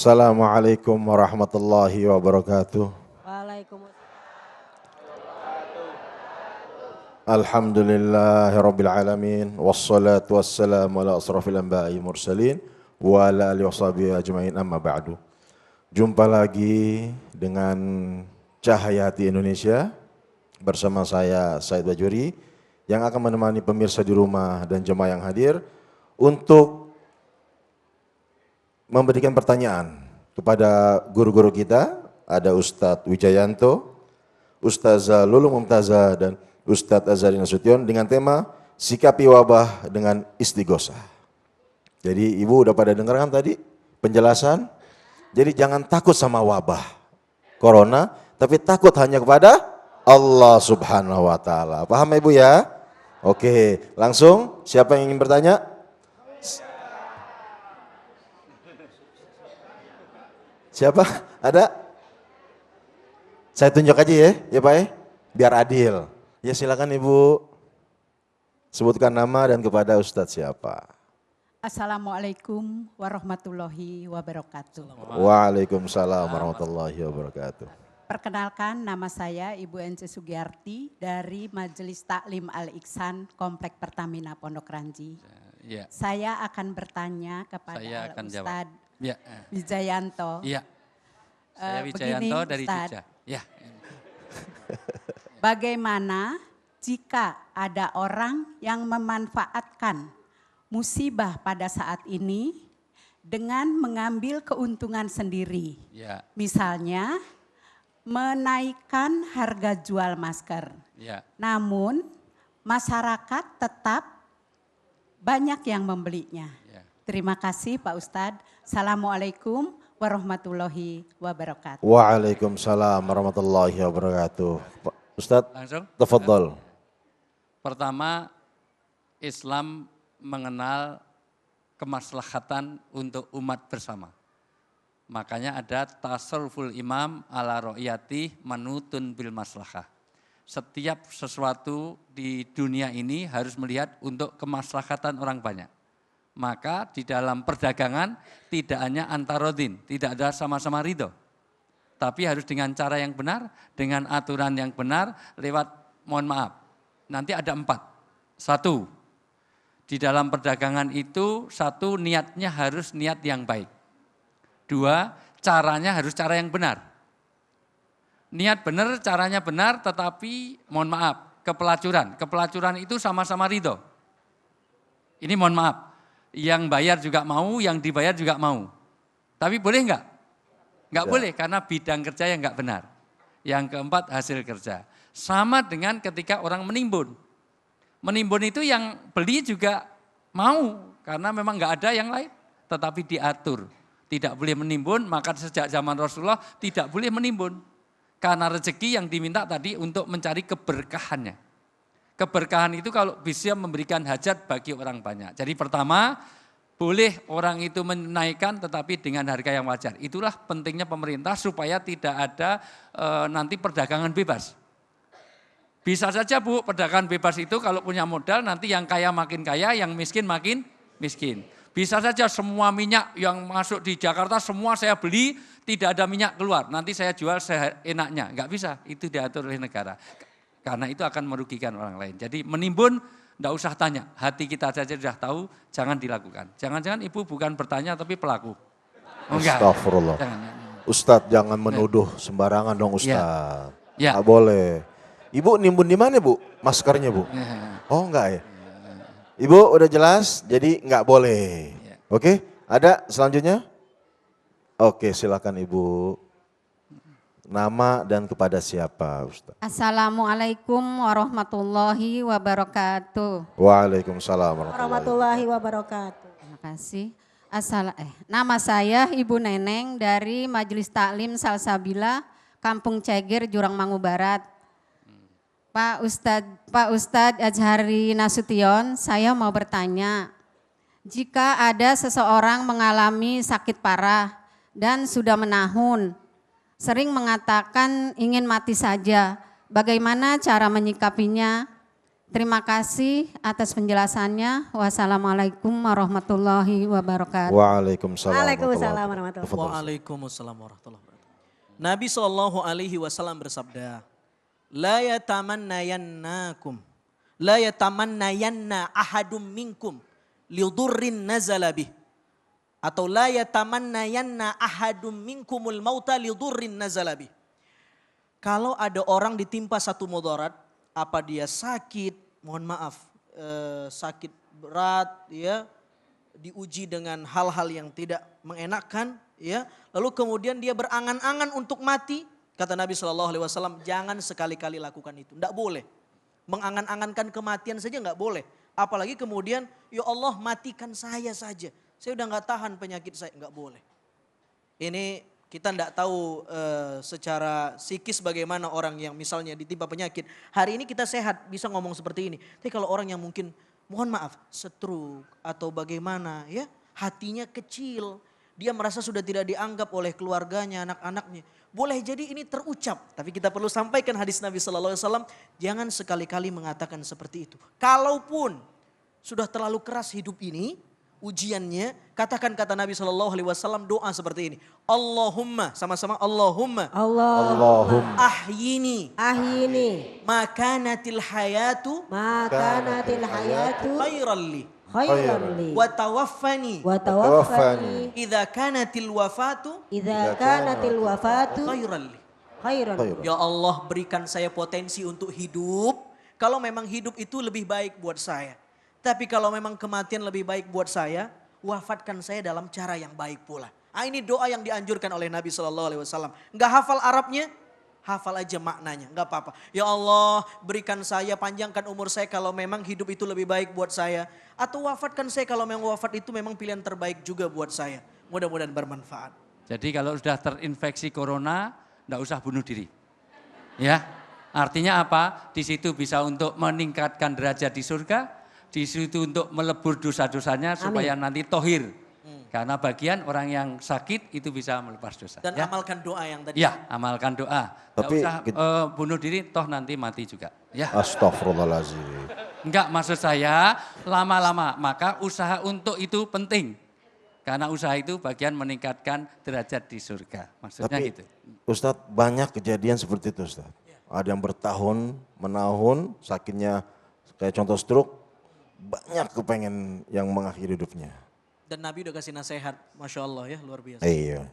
Assalamualaikum warahmatullahi wabarakatuh. Waalaikumsalam. Alhamdulillahirabbil alamin wassalatu wassalamu ala asrafil anbiya'i mursalin wa ala alihi washabihi ajmain amma ba'du. Jumpa lagi dengan Cahaya Hati Indonesia bersama saya Said Bajuri yang akan menemani pemirsa di rumah dan jemaah yang hadir untuk memberikan pertanyaan kepada guru-guru kita. Ada Ustadz Wijayanto, Ustazah Lulung Mumtazah dan Ustadz Azhari Nasution dengan tema Sikapi Wabah dengan Istighosah. Jadi ibu udah pada dengarkan tadi penjelasan. Jadi jangan takut sama wabah corona, tapi takut hanya kepada Allah Subhanahu wa taala. Paham ibu ya? Oke, langsung siapa yang ingin bertanya? Siapa? Ada? Saya tunjuk aja ya Pak ya, biar adil. Ya silakan Ibu, sebutkan nama dan kepada Ustadz siapa. Assalamualaikum warahmatullahi wabarakatuh. Waalaikumsalam warahmatullahi wabarakatuh. Perkenalkan, nama saya Ibu Ence Sugiyarti dari Majelis Taklim Al-Ihsan Komplek Pertamina Pondok Ranji. Ya. Saya akan bertanya kepada Ustadz Wijayanto. Iya. Saya Wijayanto dari Jogja. Ya. Bagaimana jika ada orang yang memanfaatkan musibah pada saat ini dengan mengambil keuntungan sendiri? Ya. Misalnya menaikkan harga jual masker. Ya. Namun masyarakat tetap banyak yang membelinya. Ya. Terima kasih Pak Ustadz. Assalamualaikum warahmatullahi wabarakatuh. Waalaikumsalam warahmatullahi wabarakatuh. Ustadz, Langsung? tafadhol. Pertama, Islam mengenal kemaslahatan untuk umat bersama. Makanya ada tasarruful imam ala ro'iyati manutun bil maslahah. Setiap sesuatu di dunia ini harus melihat untuk kemaslahatan orang banyak. Maka di dalam perdagangan tidak hanya antarodin, tidak ada sama-sama ridho. Tapi harus dengan cara yang benar, dengan aturan yang benar, lewat mohon maaf. Nanti ada 4. 1, di dalam perdagangan itu 1 niatnya harus niat yang baik. 2, caranya harus cara yang benar. Niat benar, caranya benar, tetapi mohon maaf, kepelacuran. Kepelacuran itu sama-sama ridho. Ini mohon maaf, yang bayar juga mau, yang dibayar juga mau. Tapi boleh enggak? Enggak boleh karena bidang kerja yang enggak benar. Yang keempat, hasil kerja. Sama dengan ketika orang menimbun. Menimbun itu yang beli juga mau karena memang enggak ada yang lain. Tetapi diatur. Tidak boleh menimbun, maka sejak zaman Rasulullah tidak boleh menimbun. Karena rezeki yang diminta tadi untuk mencari keberkahannya. Keberkahan itu kalau bisa memberikan hajat bagi orang banyak. Jadi pertama, boleh orang itu menaikkan tetapi dengan harga yang wajar. Itulah pentingnya pemerintah supaya tidak ada nanti perdagangan bebas. Bisa saja Bu, perdagangan bebas itu kalau punya modal nanti yang kaya makin kaya, yang miskin makin miskin. Bisa saja semua minyak yang masuk di Jakarta semua saya beli, tidak ada minyak keluar. Nanti saya jual seenaknya. Enggak bisa, itu diatur oleh negara. Karena itu akan merugikan orang lain. Jadi menimbun, enggak usah tanya. Hati kita saja sudah tahu, jangan dilakukan. Jangan-jangan ibu bukan bertanya tapi pelaku. Oh, enggak. Astagfirullah. Ustadz jangan menuduh sembarangan dong Ustadz. Ya. Enggak boleh. Ibu nimbun di mana Bu? Maskernya Bu? Oh enggak ya? Ibu udah jelas, jadi enggak boleh. Oke, ada selanjutnya? Oke, silakan Ibu. Nama dan kepada siapa Ustaz? Assalamualaikum warahmatullahi wabarakatuh. Waalaikumsalam Warahmatullahi wabarakatuh. Terima kasih. Nama saya Ibu Neneng dari Majelis Taklim Salsabila, Kampung Ceger, Jurang Mangu Barat. Pak Ustadz Azhari Nasution, saya mau bertanya, jika ada seseorang mengalami sakit parah dan sudah menahun, sering mengatakan ingin mati saja, bagaimana cara menyikapinya? Terima kasih atas penjelasannya. Wassalamualaikum warahmatullahi wabarakatuh. Waalaikumsalam. Waalaikumsalam warahmatullahi Tafadhal. Waalaikumsalam warahmatullahi wabarakatuh. Nabi SAW bersabda, La yatamannayanna ahadum minkum lidurrin nazala bih. Atau la yatamannayanna ahadum minkumul mauta lidurrin nazala bih. Kalau ada orang ditimpa satu mudarat, apa dia sakit, mohon maaf, sakit berat, ya, diuji dengan hal-hal yang tidak mengenakkan, ya, lalu kemudian dia berangan-angan untuk mati, kata Nabi SAW, jangan sekali-kali lakukan itu, tidak boleh. Mengangan-angankan kematian saja nggak boleh, apalagi kemudian, ya Allah matikan saya saja, saya udah nggak tahan penyakit saya, nggak boleh. Ini kita tidak tahu secara psikis bagaimana orang yang misalnya ditimpa penyakit. Hari ini kita sehat bisa ngomong seperti ini. Tapi kalau orang yang mungkin mohon maaf stroke atau bagaimana ya hatinya kecil. Dia merasa sudah tidak dianggap oleh keluarganya, anak-anaknya. Boleh jadi ini terucap. Tapi kita perlu sampaikan hadis Nabi SAW. Jangan sekali-kali mengatakan seperti itu. Kalaupun sudah terlalu keras hidup ini, ujiannya, katakan kata Nabi SAW doa seperti ini. Allahumma, sama-sama Allahumma. Allahumma Ahyini. ahyini Makanatil hayatu. makanatil hayatu Khairan li. khairan li Wa tawaffani. wa tawaffani Idza kanatil wafatu. idza kanatil wafatu Khairan li. khairan li. Ya Allah berikan saya potensi untuk hidup. Kalau memang hidup itu lebih baik buat saya. Tapi kalau memang kematian lebih baik buat saya, wafatkan saya dalam cara yang baik pula. Ah, ini doa yang dianjurkan oleh Nabi SAW. Enggak hafal Arabnya, hafal aja maknanya, enggak apa-apa. Ya Allah berikan saya, panjangkan umur saya kalau memang hidup itu lebih baik buat saya. Atau wafatkan saya kalau memang wafat itu memang pilihan terbaik juga buat saya. Mudah-mudahan bermanfaat. Jadi kalau sudah terinfeksi corona, enggak usah bunuh diri. Ya, artinya apa? Di situ bisa untuk meningkatkan derajat di surga. Di situ untuk melebur dosa-dosanya supaya nanti tohir. Karena bagian orang yang sakit itu bisa melepas dosa. Dan ya? amalkan doa yang tadi. Ya, amalkan doa. Tapi Nggak usah bunuh diri, toh nanti mati juga. Ya. Astagfirullahaladzim. Enggak, maksud saya lama-lama. Maka usaha untuk itu penting. Karena usaha itu bagian meningkatkan derajat di surga. Maksudnya Tapi gitu. Ustadz banyak kejadian seperti itu Ustadz. Ada yang bertahun, menahun, sakitnya kayak contoh stroke. Banyak kepengen yang mengakhiri hidupnya. Dan Nabi udah kasih nasihat, Masya Allah ya, luar biasa. Iya.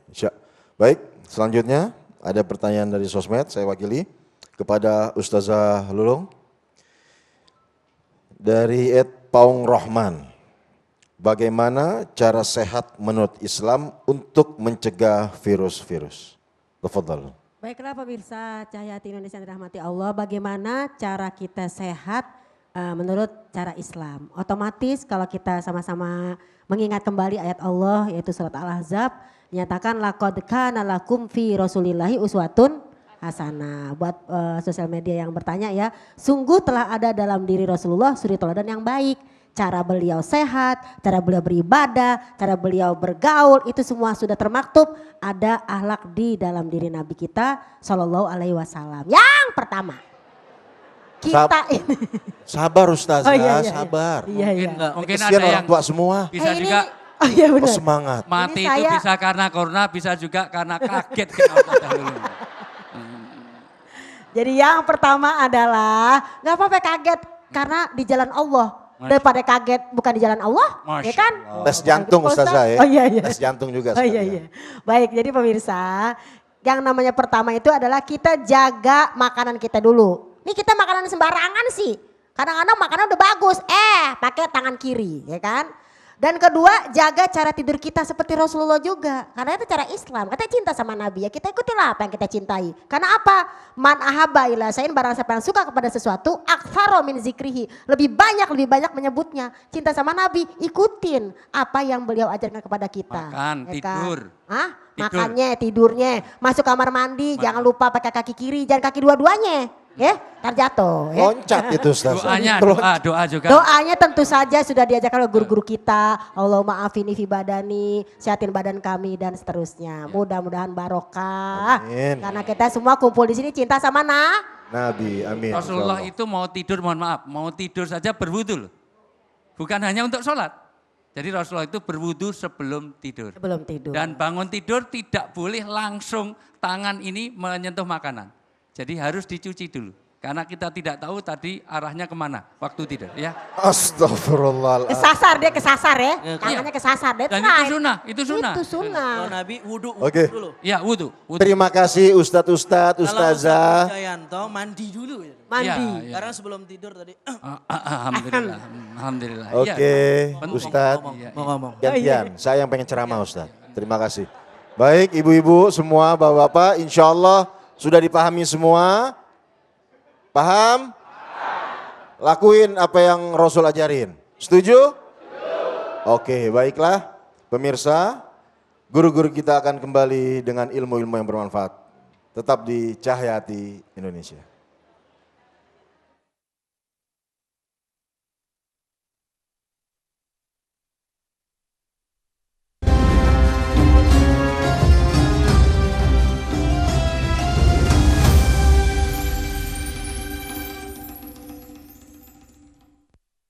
Baik, selanjutnya ada pertanyaan dari sosmed, saya wakili kepada Ustazah Lulung. Dari Ed Paung Rohman, bagaimana cara sehat menurut Islam untuk mencegah virus-virus? Tafadhal. Baiklah pemirsa Cahayati Indonesia yang dirahmati Allah, bagaimana cara kita sehat menurut cara Islam. Otomatis kalau kita sama-sama mengingat kembali ayat Allah yaitu surat Al-Ahzab, nyatakan laqad kana lakum fi rasulillahi uswatun hasanah. Buat sosial media yang bertanya ya, sungguh telah ada dalam diri Rasulullah suri teladan yang baik. Cara beliau sehat, cara beliau beribadah, cara beliau bergaul, itu semua sudah termaktub ada akhlak di dalam diri Nabi kita Shallallahu Alaihi Wasallam. Yang pertama, kita ini. Sabar Ustazah, Oh, iya, iya, iya. sabar. Iya, iya. Mungkin Kesian ada orang yang tua semua. bisa ini, juga oh iya Oh, benar. semangat. mati Ini itu saya- bisa karena corona, bisa juga karena kaget kenal Ustazah Lulung. Jadi yang pertama adalah nggak apa-apa kaget karena di jalan Allah. Daripada kaget bukan di jalan Allah, Masya ya kan? Allah. Tes jantung Pak Ustazah ya. Oh iya iya. Tes jantung juga Oh iya sekalian. iya. Baik, jadi pemirsa, yang namanya pertama itu adalah kita jaga makanan kita dulu. Ini kita makanan sembarangan sih. Kadang-kadang makanan udah bagus, pakai tangan kiri, ya kan? Dan kedua, jaga cara tidur kita seperti Rasulullah juga. Karena itu cara Islam. Kita cinta sama Nabi ya, kita ikutilah apa yang kita cintai. Karena apa? Man ahabba ila sayin, barang siapa yang suka kepada sesuatu, aktsara min zikrihi. Lebih banyak menyebutnya. Cinta sama Nabi, ikutin apa yang beliau ajarkan kepada kita. Makan, Ya kan? tidur. Hah? Tidur. Makannya, tidurnya. Masuk kamar mandi, jangan lupa pakai kaki kiri, jangan kaki dua-duanya. Ya, ntar jatuh. Ya. Loncat itu Ustaz. Doanya doa juga. Doanya tentu saja sudah diajarkan oleh guru-guru kita. Allah maafini fi badani, sehatin badan kami dan seterusnya. Mudah-mudahan barokah. Amin. Karena kita semua kumpul di sini cinta sama Nabi, amin. Rasulullah insyaallah. itu mau tidur, mohon maaf, mau tidur saja berwudu loh. Bukan hanya untuk sholat. Jadi Rasulullah itu berwudu sebelum tidur. sebelum tidur. Dan bangun tidur tidak boleh langsung tangan ini menyentuh makanan. Jadi harus dicuci dulu. Karena kita tidak tahu tadi arahnya kemana waktu tidur ya. Astagfirullahaladzim. Kesasar ya. Tangannya kesasar. That's Dan itu right. sunnah, itu sunnah. Itu sunnah. Kalau Nabi wudu Oke. dulu. Ya wudu. Terima kasih Ustadz, Kalau Ustazah. Ustadz Wijayanto mandi dulu. Mandi. Ya. Karena sebelum tidur tadi. Alhamdulillah. Alhamdulillah. Oke, Iya, penting. Ustadz. Mau ngomong. Gantian, saya yang pengen ceramah Ustadz. Terima kasih. Baik ibu-ibu semua, bapak-bapak, insya Allah sudah dipahami semua. Paham? Lakuin apa yang Rasul ajarin. Setuju? Oke, baiklah pemirsa. Guru-guru kita akan kembali dengan ilmu-ilmu yang bermanfaat. Tetap di Cahaya Hati Indonesia.